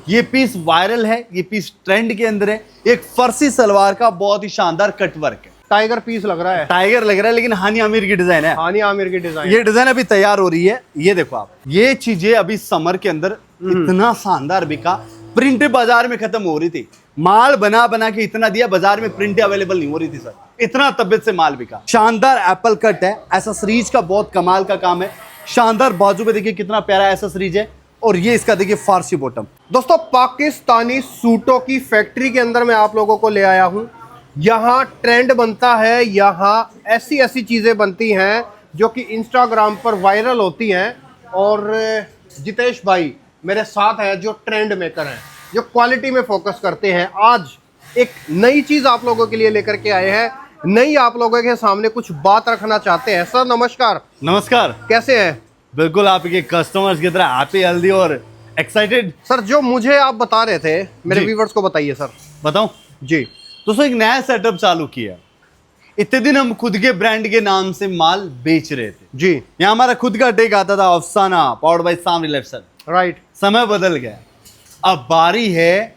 ये piece viral है, ये पीस ट्रेंड के अंदर है। एक फर्सी सलवार का बहुत ही शानदार कटवर्क है, टाइगर पीस लग रहा है, टाइगर लग रहा है, लेकिन हानी आमिर की डिजाइन है। हानी आमिर की डिजाइन, ये डिजाइन अभी तैयार हो रही है। ये देखो आप, ये चीजें अभी समर के अंदर इतना शानदार बिका, प्रिंट बाजार में खत्म हो रही थी। माल बना बना के इतना दिया, बाजार में प्रिंट अवेलेबल नहीं हो रही थी सर, इतना तबियत से माल बिका। शानदार एप्पल कट है, एसेसरीज का बहुत कमाल का काम है। शानदार बाजू पे देखिए कितना प्यारा एसेसरीज है, और ये इसका देखिए फारसी बॉटम। दोस्तों पाकिस्तानी सूटों की फैक्ट्री के अंदर मैं आप लोगों को ले आया हूं। यहाँ ट्रेंड बनता है, यहाँ ऐसी ऐसी चीजें बनती हैं जो कि इंस्टाग्राम पर वायरल होती हैं। और जितेश भाई मेरे साथ हैं जो ट्रेंड मेकर हैं, जो क्वालिटी में फोकस करते हैं। आज एक नई चीज आप लोगों के लिए लेकर के आए हैं, नई आप लोगों के सामने कुछ बात रखना चाहते हैं। सर नमस्कार। नमस्कार, कैसे हैं? बिल्कुल आपके कस्टमर्स की तरह हैप्पी, हेल्दी और एक्साइटेड। सर जो मुझे आप बता रहे थे मेरे व्यूअर्स को बताइए सर। बताऊं जी दोस्तों, एक नया सेटअप चालू किया। इतने दिन हम खुद के ब्रांड के नाम से माल बेच रहे थे जी, यहाँ हमारा खुद का टेक आता था, अफसाना पावर्ड बाय सामरी लेफ्सन। राइट। समय बदल गया, अब बारी है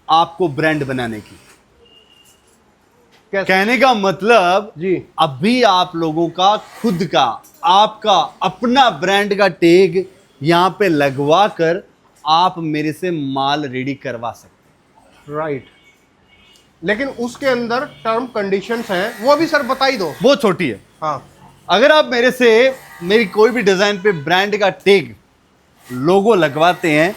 आपको ब्रांड बनाने की। कहने का मतलब जी, अभी आप लोगों का खुद का, आपका अपना ब्रांड का टैग यहाँ पे लगवा कर आप मेरे से माल रेडी करवा सकते हैं। राइट। लेकिन उसके अंदर टर्म कंडीशंस हैं, वो भी सर बता ही दो। वो छोटी है। हाँ, अगर आप मेरे से मेरी कोई भी डिजाइन पे ब्रांड का टैग लोगो लगवाते हैं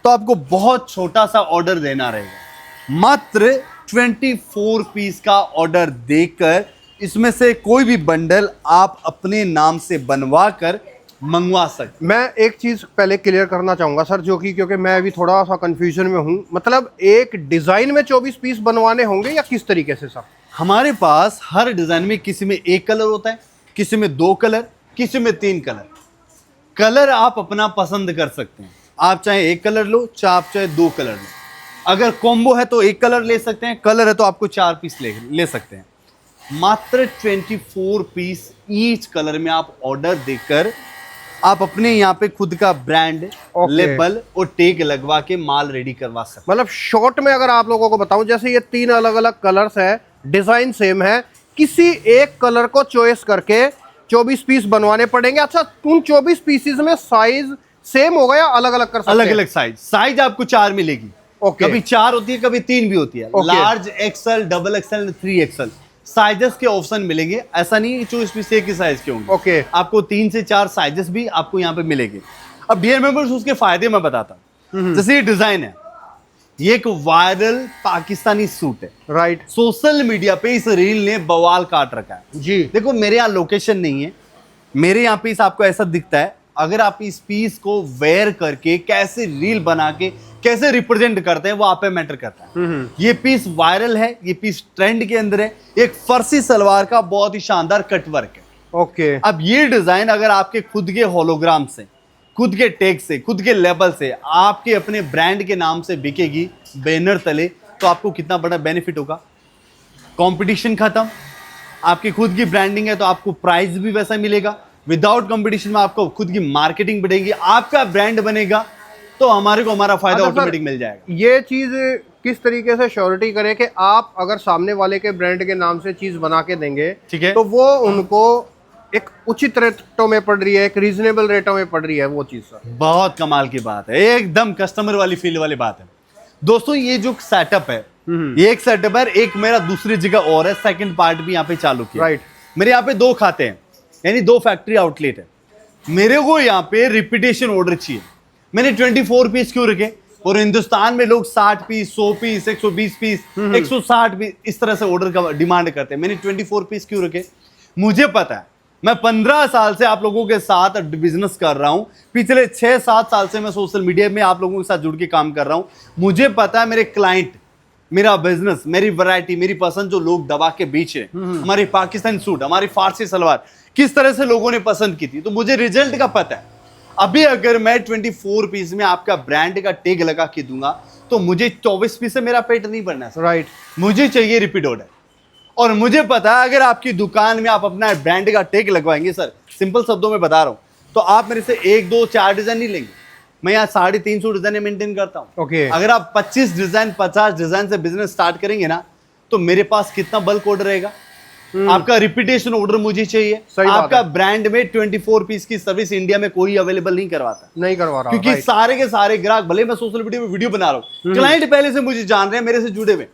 तो आपको बहुत छोटा सा ऑर्डर देना रहेगा। मात्र 24 पीस का ऑर्डर देकर इसमें से कोई भी बंडल आप अपने नाम से बनवा कर मंगवा सकते। मैं एक चीज पहले क्लियर करना चाहूंगा सर, जो कि क्योंकि मैं अभी थोड़ा सा कंफ्यूजन में हूँ। मतलब एक डिजाइन में 24 पीस बनवाने होंगे या किस तरीके से सर? हमारे पास हर डिजाइन में किसी में एक कलर होता है, किसी में 2 कलर, किसी में 3 कलर। कलर आप अपना पसंद कर सकते हैं, आप चाहे एक कलर लो, आप चाहे 2 कलर लो। अगर कॉम्बो है तो एक कलर ले सकते हैं, कलर है तो आपको 4 पीस ले सकते हैं। मात्र 24 पीस ईच कलर में आप ऑर्डर देकर आप अपने यहाँ पे खुद का ब्रांड, लेबल और टैग लगवा के माल रेडी करवा सकते हैं। मतलब शॉर्ट में अगर आप लोगों को बताऊं, जैसे ये 3 अलग अलग कलर्स है, डिजाइन सेम है, किसी एक कलर को चॉइस करके 24 पीस बनवाने पड़ेंगे। अच्छा, उन 24 पीसेस में साइज सेम होगा या अलग अलग कर सकते हैं? अलग अलग साइज आपको 4 मिलेगी। कभी 4 होती है, कभी 3 भी होती है। Large, XL, double XL, 3XL sizes के ऑप्शन मिलेंगे। ऐसा नहीं है 24 पीस एक ही साइज के होंगे। आपको 3 से 4 साइजेस भी आपको यहाँ पे मिलेंगे। अब डियर मेंबर्स, उसके फायदे मैं बताता हूँ। जैसे ये डिजाइन है, ये एक वायरल पाकिस्तानी सूट है, राइट। सोशल मीडिया पे इस रील ने बवाल काट रखा है जी। देखो, मेरे यहाँ लोकेशन नहीं है, मेरे यहाँ पीस आपको ऐसा दिखता है। अगर आप इस पीस को वेयर करके कैसे रील बना के कैसे रिप्रेजेंट करते हैं, वो आप पे मैटर करता है। ये पीस वायरल है, ये पीस ट्रेंड के अंदर है। एक फर्सी सलवार का बहुत ही शानदार कटवर्क है। ओके। अब ये डिजाइन अगर आपके खुद के होलोग्राम से, खुद के टैग से, खुद के लेबल से, आपके अपने ब्रांड के नाम से बिकेगी बैनर तले, तो आपको कितना बड़ा बेनिफिट होगा। कंपटीशन खत्म, आपकी खुद की ब्रांडिंग है तो आपको प्राइस भी वैसा मिलेगा। विदाउट कंपटीशन में आपको खुद की मार्केटिंग बढ़ेगी, आपका ब्रांड बनेगा, तो हमारे को हमारा फायदा ऑटोमेटिक मिल जाएगा। ये चीज किस तरीके से श्योरिटी करें कि आप अगर सामने वाले के ब्रांड के नाम से चीज बना के देंगे, ठीक है, तो वो उनको एक उचित रेटों में पड़ रही है, एक रीजनेबल रेटों में पड़ रही है वो चीज? सर बहुत कमाल की बात है, एकदम कस्टमर वाली फील वाली बात है। दोस्तों ये जो सेटअप है, ये एक सेटअप है, एक मेरा दूसरी जगह और है, सेकंड पार्ट भी यहाँ पे चालू किया। राइट। मेरे यहाँ पे 2 खाते हैं, यानी 2 फैक्ट्री आउटलेट है। मेरे को यहाँ पे रिपीटेशन ऑर्डर चाहिए। मैंने 24 पीस क्यों रखे, और हिंदुस्तान में लोग 60 पीस, 100 पीस, 120 पीस, 160 पीस इस तरह से ऑर्डर का डिमांड करते हैं। मैंने 24 पीस क्यों रखे? मुझे पता है, मैं 15 साल से आप लोगों के साथ बिजनेस कर रहा हूं। पिछले 6-7 साल से मैं सोशल मीडिया में आप लोगों के साथ जुड़ के काम कर रहा हूं। मुझे पता है मेरे क्लाइंट, मेरा बिजनेस, मेरी वैरायटी, मेरी पसंद जो लोग दबा के बीच है, हमारी पाकिस्तानी सूट, हमारी फारसी सलवार किस तरह से लोगों ने पसंद की थी, तो मुझे रिजल्ट का पता है। अभी अगर मैं 24 पीस में आपका ब्रांड का टैग लगा के दूंगा तो मुझे 24 पीस से मेरा पेट नहीं भरना है। राइट। मुझे चाहिए रिपीट ऑर्डर, और मुझे पता है अगर आपकी दुकान में आप अपना ब्रांड का टैग लगवाएंगे, सर सिंपल शब्दों में बता रहा हूं, तो आप मेरे से 1, 2, 4 डिजाइन नहीं लेंगे, मैं यहाँ 350 डिजाइन मेंटेन करता हूँ। ओके। अगर आप 25 डिजाइन 50 डिजाइन से बिजनेस स्टार्ट करेंगे ना, तो मेरे पास कितना बल्क ऑर्डर रहेगा। आपका रिपीटेशन ऑर्डर मुझे चाहिए। सही बात आपका है। ब्रांड में 24 पीस की सर्विस इंडिया में कोई अवेलेबल नहीं करवाता, नहीं करवा रहा, क्योंकि राइट। सारे के सारे ग्राहक, भले मैं सोशल मीडिया में वीडियो बना रहा हूँ, क्लाइंट पहले से मुझे जान रहे हैं, मेरे से जुड़े हुए।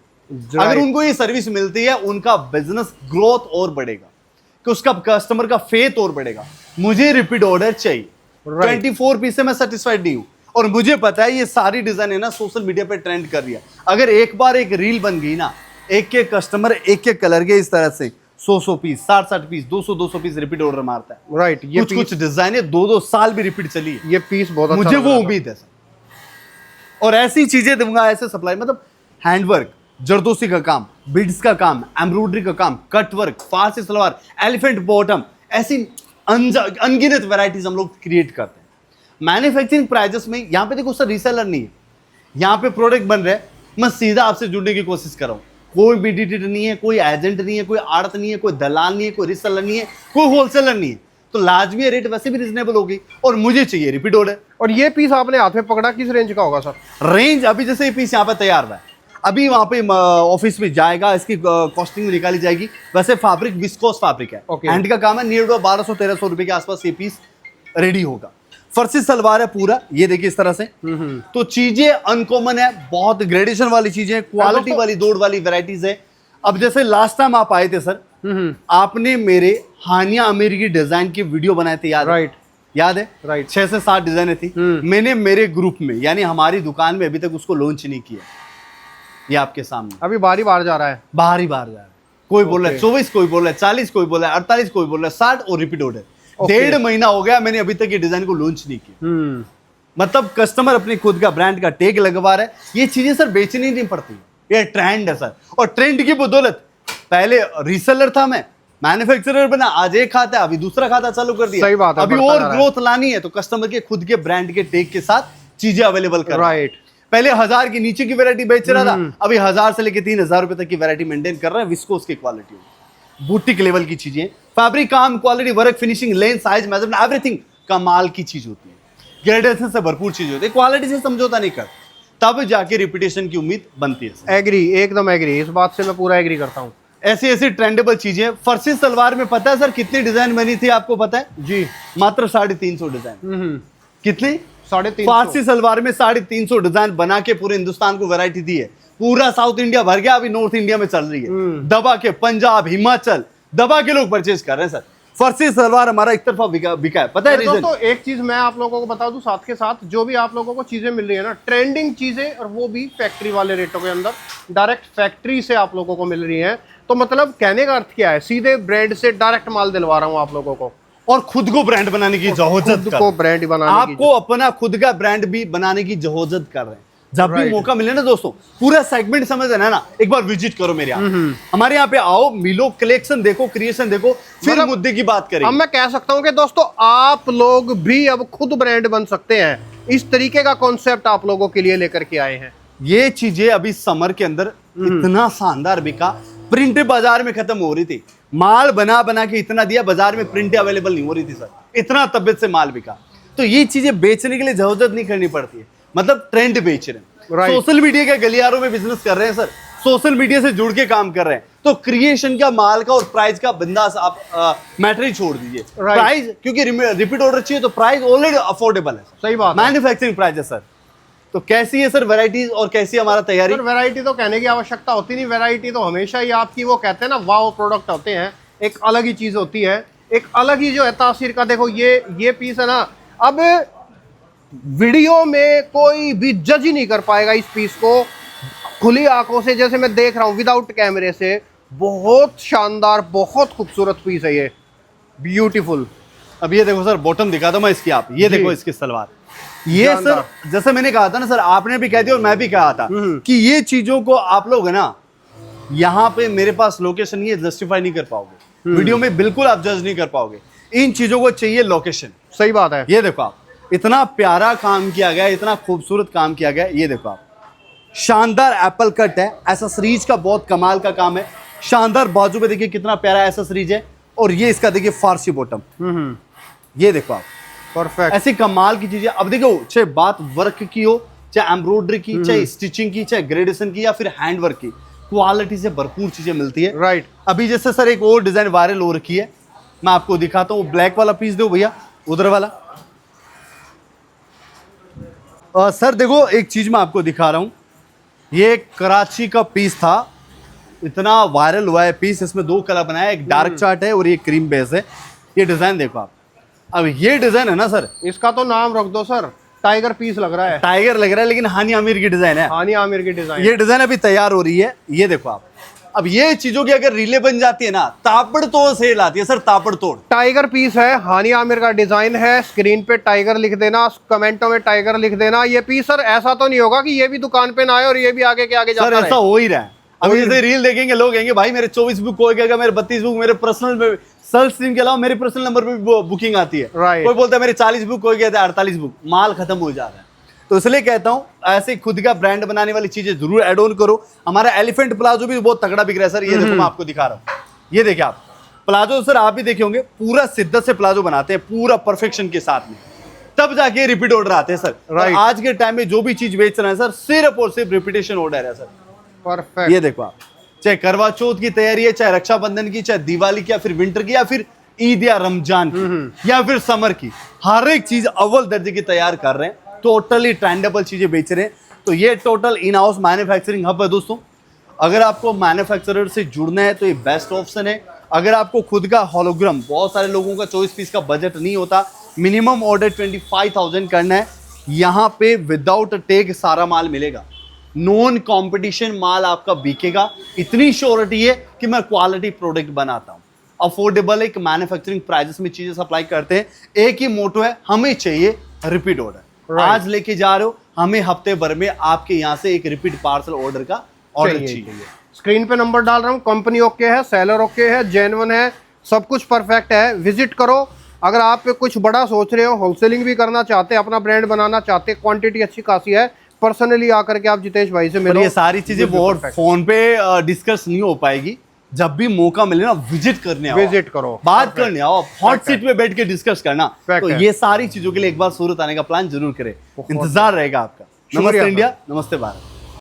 अगर उनको ये सर्विस मिलती है, उनका बिजनेस ग्रोथ और बढ़ेगा, कि उसका कस्टमर का फेथ और बढ़ेगा। मुझे रिपीट ऑर्डर चाहिए। 24 पीस से मैं सेटिस्फाइड नहीं हूं, और मुझे पता है ये सारी डिजाइन है ना सोशल मीडिया पे ट्रेंड कर रही है। अगर एक बार एक रील बन गई ना, एक एक कस्टमर एक एक कलर के इस तरह से 100 piece 60 piece 200 piece repeat order मारता है। राइट। ये कुछ डिजाइन है 2 साल भी रिपीट चली है। ये पीस बहुत अच्छा मुझे लग वो रहा था। उम्मीद है सर, और ऐसी चीजें दूंगा, ऐसे सप्लाई, मतलब हैंडवर्क, जरदोसी का काम, बीड्स का काम, एम्ब्रॉयडरी का काम, कट वर्क, फारसी सलवार, एलिफेंट बॉटम, ऐसी अनगिनत वैरायटीज हम लोग क्रिएट करते हैं। मैन्युफैक्चरिंग प्राइजेस में यहाँ पे देखो सर, रीसेलर नहीं है, यहाँ पे प्रोडक्ट बन रहे हैं, मैं सीधा आपसे जुड़ने की कोशिश कर रहा हूँ। कोई मीडिएटर नहीं है, कोई एजेंट नहीं है, कोई आड़त नहीं है, कोई दलाल नहीं है, कोई रीसेलर नहीं है, कोई होलसेलर नहीं है, तो लाजमी रेट वैसे भी रिजनेबल होगी, और मुझे चाहिए रिपीट ऑर्डर। और ये पीस आपने हाथ में पकड़ा, किस रेंज का होगा सर? रेंज अभी जैसे ये पीस यहाँ पे तैयार हुआ है, अभी वहां पे ऑफिस में जाएगा, इसकी कॉस्टिंग निकाली जाएगी। वैसे फैब्रिक विस्कोस फैब्रिक है, Okay. हैंड का काम है, नियर 1200-1300 रुपए के आसपास ये पीस रेडी होगा। फर्सी सलवार है पूरा, ये देखिए इस तरह से। तो चीजें अनकॉमन है, बहुत ग्रेडेशन वाली चीजें, क्वालिटी वाली, दौड़ वाली वैरायटीज है। अब जैसे लास्ट टाइम आप आए थे सर, आपने मेरे हानिया आमिर की डिजाइन की वीडियो बनाए थे, याद है? राइट। याद है? राइट। 6 से 7 डिजाइने थी। मैंने मेरे ग्रुप में, यानी हमारी दुकान में अभी तक उसको लॉन्च नहीं किया। ये आपके सामने अभी बारी बार जा रहा है, बाहर ही बाहर जा रहा है। कोई बोल रहा है 24, कोई बोल रहा है 40, कोई बोल रहा है 48, कोई बोल रहा है 60, और रिपीट ऑर्डर। 1.5 महीना हो गया, मैंने अभी तक ये डिजाइन को लॉन्च नहीं किया। मतलब कस्टमर अपनी खुद का ब्रांड का टैग लगवा रहा है। ये चीजें सर बेचनी नहीं पड़ती, ये ट्रेंड है सर, और ट्रेंड की बदौलत पहले रीसेलर था मैं, मैन्युफैक्चरर बना, आज एक खाता है, अभी दूसरा खाता चालू कर दिया। सही बात है, अभी बढ़ता और जा रहा है। ग्रोथ लानी है, तो कस्टमर के खुद के ब्रांड के टैग के साथ चीजें अवेलेबल कर। राइट। पहले 1000 की नीचे की वैरायटी बेच रहा था, अभी 1000 से लेके 3000 रुपए तक की वैरायटी मेंटेन कर रहा है। विस्कोस की क्वालिटी, बुटीक लेवल की चीजें, फैब्रिक काम, quality, work, finishing, length, size, measurement, everything कमाल की चीज होती है। ग्रेडेशन से भरपूर चीज होती है, क्वालिटी से समझौता नहीं कर, तब जाके रिपीटेशन की उम्मीद बनती है। एग्री, एकदम एग्री, इस बात से मैं पूरा एग्री करता हूँ। ऐसी ऐसी ट्रेंडेबल चीजें। फर्सी सलवार में पता है सर कितनी डिजाइन बनी थी, आपको पता है? जी। मात्र 350 डिजाइन। कितनी? 350। फारसी सलवार में 350 डिजाइन बना के पूरे हिंदुस्तान को वैरायटी दी है। पूरा साउथ इंडिया भर गया, अभी नॉर्थ इंडिया में चल रही है। दबा के पंजाब, हिमाचल दबा के लोग परचेज कर रहे हैं सर। फर्सी सलवार हमारा एक तरफा बिका है, पता है रीजन? तो एक चीज मैं आप लोगों को बता दूं, साथ के साथ जो भी आप लोगों को चीजें मिल रही है ना, ट्रेंडिंग चीजें, और वो भी फैक्ट्री वाले रेटों के अंदर, डायरेक्ट फैक्ट्री से आप लोगों को मिल रही है। तो मतलब कहने का अर्थ क्या है, सीधे ब्रांड से डायरेक्ट माल दिलवा रहा हूँ आप लोगों को, और खुद को ब्रांड बनाने की जहोजत खुद कर, को ब्रांड बनाने की। आपको अपना खुद का ब्रांड भी बनाने की जहोजत कर रहे हैं। जब भी Right. मौका मिले ना दोस्तों, पूरा सेगमेंट समझ है ना, एक बार विजिट करो मेरे यहाँ, हमारे यहाँ पे आओ, मिलो, कलेक्शन देखो, क्रिएशन देखो, फिर मतलब मुद्दे की बात अब करेंगे। मैं कह सकता हूं कि दोस्तों आप लोग भी अब खुद ब्रांड बन सकते हैं। इस तरीके का कॉन्सेप्ट आप लोगों के लिए लेकर के आए हैं। ये चीजें अभी समर के अंदर इतना शानदार बिका, प्रिंट बाजार में खत्म हो रही थी, माल बना बना के इतना दिया, बाजार में प्रिंट अवेलेबल नहीं हो रही थी सर, इतना तबियत से माल बिका। तो ये चीजें बेचने के लिए जरूरत नहीं करनी पड़ती है, मतलब ट्रेंड बेच रहे हैं। Right. सोशल मीडिया के गलियारों में बिजनेस कर रहे हैं सर, सोशल मीडिया से जुड़ के काम कर रहे हैं, तो क्रिएशन का, माल का और प्राइस का बिंदास आप मैटर ही छोड़ दीजिए। Right. प्राइस, क्योंकि रिपीट ऑर्डर चाहिए तो प्राइस ऑलरेडी अफोर्डेबल है। सही बात है। मैन्युफैक्चरिंग प्राइस है सर। तो कैसी है सर वैरायटीज, और कैसी हमारा तैयारी? सर वैरायटी तो कहने की आवश्यकता होती नहीं, वैरायटी तो हमेशा ही आपकी, वो कहते हैं ना, वाव प्रोडक्ट होते हैं, एक अलग ही चीज होती है, एक अलग ही जो है तासीर का। देखो ये पीस है ना, अब वीडियो में कोई भी जज ही नहीं कर पाएगा इस पीस को खुली आंखों से, जैसे मैं देख रहा हूँ विदाउट कैमरे से। बहुत शानदार, बहुत खूबसूरत पीस है ये, ब्यूटीफुल। अब ये देखो सर, बॉटम दिखा दो मैं इसकी, आप ये देखो इसकी सलवार। ये सर जैसे मैंने कहा था ना सर, आपने भी कह दिया और मैं भी कहा था कि ये चीजों को आप लोग है ना, यहाँ पे मेरे पास लोकेशन नहीं है, जस्टिफाई नहीं कर पाओगे वीडियो में, बिल्कुल आप जज नहीं कर पाओगे। इन चीजों को चाहिए लोकेशन। सही बात है। ये देखो आप, इतना प्यारा काम किया गया, इतना खूबसूरत काम किया गया। ये देखो आप, शानदार एप्पल कट है, एसेसरीज का बहुत कमाल का काम है, शानदार बाजू पे देखिए कितना प्यारा एसेसरीज है, और ये इसका देखिए फारसी बॉटम, ये देखो आप, परफेक्ट। ऐसी कमाल की चीजें। अब देखो, चाहे बात वर्क की हो, चाहे एम्ब्रॉयडरी की, चाहे स्टिचिंग की, चाहे ग्रेडेशन की, या फिर हैंड वर्क की, क्वालिटी से भरपूर चीजें मिलती है। राइट। अभी जैसे सर एक और डिजाइन वायरल हो रखी है, मैं आपको दिखाता हूँ। ब्लैक वाला पीस दो भैया, उधर वाला। सर देखो, एक चीज मैं आपको दिखा रहा हूँ। ये कराची का पीस था, इतना वायरल हुआ है पीस। इसमें दो कलर बनाया, एक डार्क चार्ट है और ये क्रीम बेस है। ये डिजाइन देखो आप। अब ये डिजाइन है ना सर, इसका तो नाम रख दो सर, टाइगर पीस लग रहा है। टाइगर लग रहा है, लेकिन हानी आमिर की डिजाइन है। हानी आमिर की डिजाइन। ये डिजाइन अभी तैयार हो रही है, ये देखो आप। अब ये चीजों की अगर रीले बन जाती है ना, ताबड़तोड़ सेल आती है सर, ताबड़तोड़। टाइगर पीस है, हानी आमिर का डिजाइन है। स्क्रीन पे टाइगर लिख देना, कमेंटों में टाइगर लिख देना। ये पीस सर ऐसा तो नहीं होगा कि ये भी दुकान पे ना आए और ये भी आगे के आगे सर जाता ऐसा रहे। हो ही रहा है। अभी जैसे रील देखेंगे लोग, कहेंगे भाई मेरे 24 बुक हो गया, मेरे 32 बुक, मेरे पर्सनल में सेल्फ स्ट्रीम के अलावा मेरे पर्सनल नंबर पे भी बुकिंग आती है। Right. कोई बोलता है मेरे 40 बुक हो गया था, 48 बुक, माल खत्म हो जा रहा है। तो इसलिए कहता हूँ, ऐसे खुद का ब्रांड बनाने वाली चीजें जरूर ऐड ऑन करो। हमारा एलिफेंट प्लाजो भी बहुत तगड़ा बिक रहा है सर। ये देखो, मैं आपको दिखा रहा हूँ। ये देखिए आप, प्लाजो सर आप भी देखे होंगे, पूरा शिद्दत से प्लाजो बनाते हैं, पूरा परफेक्शन के साथ में, तब जाके रिपीट ऑर्डर आते हैं सर। Right. आज के टाइम में जो भी चीज बेच रहे हैं सर, सिर्फ और सिर्फ रिपीटेशन ऑर्डर है सर। परफेक्ट। ये देखो आप, चाहे करवा चौथ की तैयारी है, चाहे रक्षाबंधन की, चाहे दिवाली की, या फिर विंटर की, या फिर ईद या रमजान की, या फिर समर की, हर एक चीज अव्वल दर्जे की तैयार कर रहे हैं। टोटली ट्रेंडेबल चीजें बेच रहे हैं। तो ये total in house manufacturing hub है दोस्तों। अगर आपको मैन्युफैक्चरर से जुड़ना है तो ये बेस्ट ऑप्शन है। अगर आपको खुद का होलोग्राम, बहुत सारे लोगों का 24 पीस का बजट नहीं होता, मिनिमम ऑर्डर 25,000 करना है, यहाँ पे विदाउट टेक सारा माल मिलेगा। नॉन कंपटीशन माल आपका बिकेगा। इतनी श्योरिटी है कि मैं क्वालिटी प्रोडक्ट बनाता हूँ। अफोर्डेबल एक मैन्युफैक्चरिंग प्राइसेस में चीजें सप्लाई करते हैं। एक ही मोटो है, हमें चाहिए रिपीट ऑर्डर। आज लेके जा रहे हो, हमें हफ्ते भर में आपके यहाँ से एक रिपीट पार्सल ऑर्डर का ऑर्डर चाहिए। स्क्रीन पे नंबर डाल रहा हूँ। कंपनी ओके है, सेलर ओके है, जेन्युइन है, सब कुछ परफेक्ट है। विजिट करो। अगर आप कुछ बड़ा सोच रहे हो, होलसेलिंग भी करना चाहते हैं, अपना ब्रांड बनाना चाहते हैं, क्वांटिटी अच्छी खासी है, पर्सनली आकर के आप जितेश भाई से मिलो। ये सारी चीजें बहुत फोन पे डिस्कस नहीं हो पाएगी। जब भी मौका मिले ना, विजिट करने आओ, विजिट करो, बात करने आओ, हॉट सीट पे बैठ के डिस्कस करना। तो है। ये सारी चीजों के लिए एक बार सूरत आने का प्लान जरूर करें। इंतजार रहेगा आपका। नमस्ते इंडिया, नमस्ते भारत।